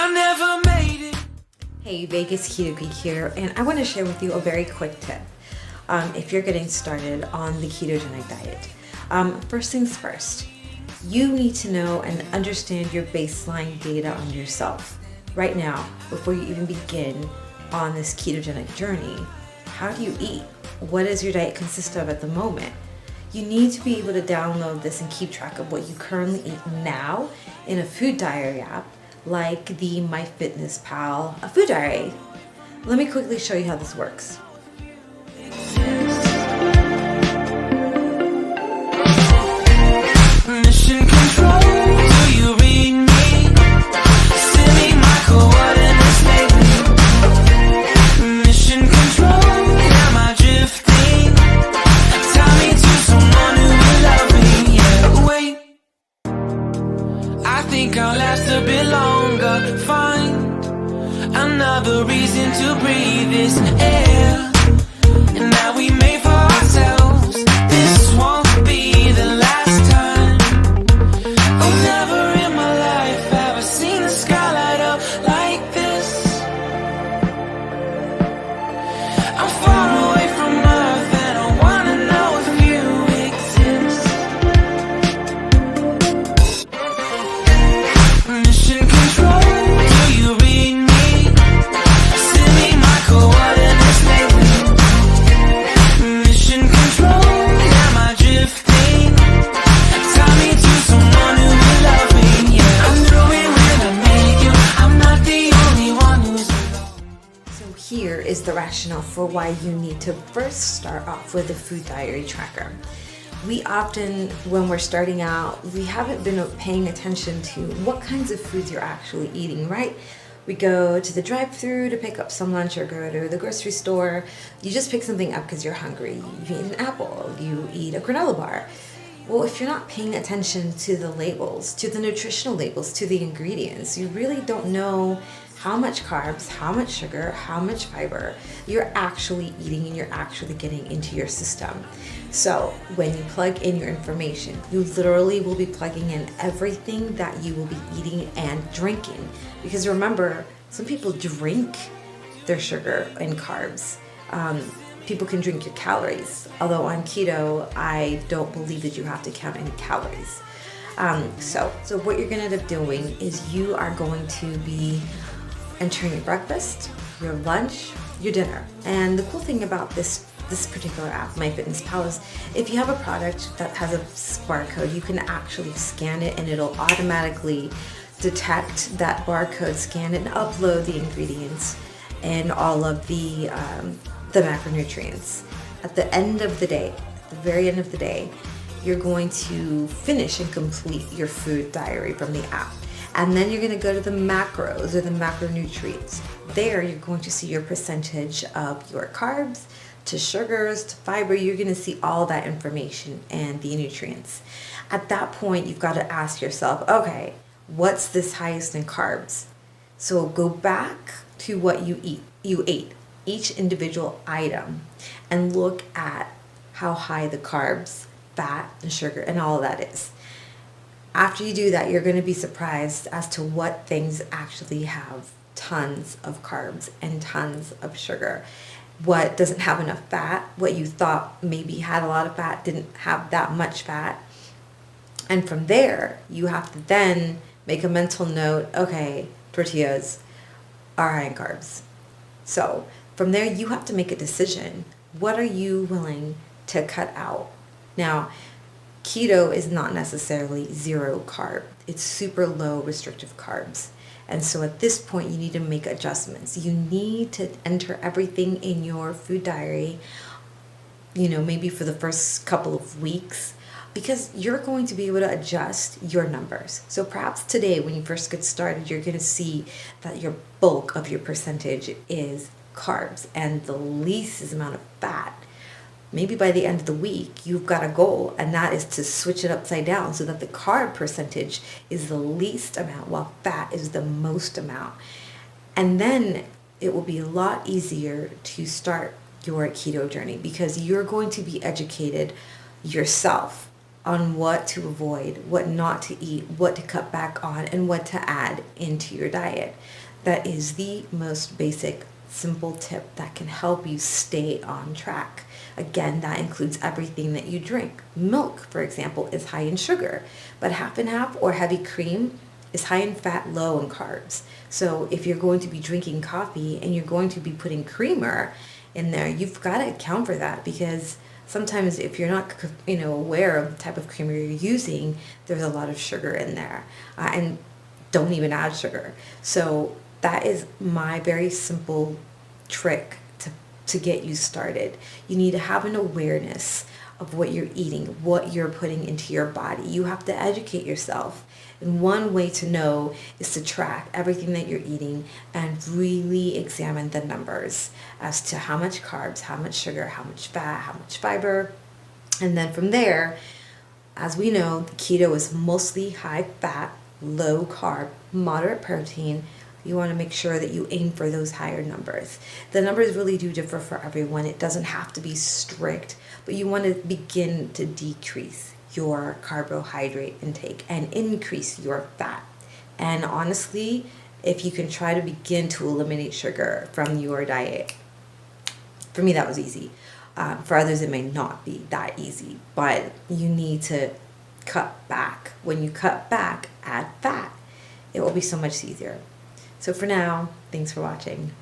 I never made it. Hey, Vegas Keto Geek here, and I want to share with you a very quick tip if you're getting started on the ketogenic diet. First things first, you need to know and understand your baseline data on yourself. Right now, before you even begin on this ketogenic journey, how do you eat? What does your diet consist of at the moment? You need to be able to download this and keep track of what you currently eat now in a food diary app like the MyFitnessPal, a food diary. Let me quickly show you how this works. Mission control, do you read me? Send me my coordinates lately. Mission control, am I drifting? Tie me to someone who will love me. Yeah, wait, I think I'll last a bit longer. Find another reason to breathe this air. And now we made for ourselves. This won't be the last time. Oh, never in my life have I seen the sky light up like this. I'm far away from Earth and I wanna know if you exist. Mission control, do you read me? Send me my coordinates lately. Mission control, am I drifting? Tie me to someone who will love me. Yeah, I know it when I make you. I'm not the only one who's alone. So here is the rationale for why you need to first start off with a food diary tracker. We often, when we're starting out, we haven't been paying attention to what kinds of foods you're actually eating, right? We go to the drive-thru to pick up some lunch or go to the grocery store. You just pick something up because you're hungry. You eat an apple, you eat a granola bar. Well, if you're not paying attention to the labels, to the nutritional labels, to the ingredients, you really don't know how much carbs, how much sugar, how much fiber you're actually eating and you're actually getting into your system. So when you plug in your information, you literally will be plugging in everything that you will be eating and drinking. Because remember, some people drink their sugar and carbs. People can drink your calories. Although on keto, I don't believe that you have to count any calories. So what you're gonna end up doing is you are going to be entering your breakfast, your lunch, your dinner. And the cool thing about this particular app, MyFitnessPal, is if you have a product that has a barcode, you can actually scan it and it'll automatically detect that barcode, scan it, and upload the ingredients and all of the macronutrients. At the end of the day, at the very end of the day, you're going to finish and complete your food diary from the app. And then you're gonna go to the macros or the macronutrients. There you're going to see your percentage of your carbs, to sugars, to fiber. You're gonna see all that information and the nutrients. At that point, you've got to ask yourself, okay, what's this highest in carbs? So go back to what you ate, each individual item, and look at how high the carbs, fat, and sugar, and all of that is. After you do that, you're going to be surprised as to what things actually have tons of carbs and tons of sugar. What doesn't have enough fat, what you thought maybe had a lot of fat, didn't have that much fat. And from there, you have to then make a mental note, okay, tortillas are high in carbs. So from there, you have to make a decision. What are you willing to cut out? Now, keto is not necessarily zero carb. It's super low restrictive carbs. And so at this point, you need to make adjustments. You need to enter everything in your food diary, maybe for the first couple of weeks, because you're going to be able to adjust your numbers. So perhaps today, when you first get started, you're going to see that your bulk of your percentage is carbs and the least amount of fat. Maybe by the end of the week, you've got a goal, and that is to switch it upside down so that the carb percentage is the least amount while fat is the most amount. And then it will be a lot easier to start your keto journey because you're going to be educated yourself on what to avoid, what not to eat, what to cut back on, and what to add into your diet. That is the most basic, simple tip that can help you stay on track. Again, that includes everything that you drink. Milk, for example, is high in sugar, but half and half or heavy cream is high in fat, low in carbs. So if you're going to be drinking coffee and you're going to be putting creamer in there, you've got to account for that, because sometimes if you're not aware of the type of creamer you're using, there's a lot of sugar in there, and don't even add sugar. So that is my very simple trick to get you started. You need to have an awareness of what you're eating, what you're putting into your body. You have to educate yourself. And one way to know is to track everything that you're eating and really examine the numbers as to how much carbs, how much sugar, how much fat, how much fiber. And then from there, as we know, the keto is mostly high fat, low carb, moderate protein. You want to make sure that you aim for those higher numbers. The numbers really do differ for everyone. It doesn't have to be strict, but you want to begin to decrease your carbohydrate intake and increase your fat. And honestly, if you can try to begin to eliminate sugar from your diet, for me that was easy. For others it may not be that easy, but you need to cut back. When you cut back, add fat. It will be so much easier. So for now, thanks for watching.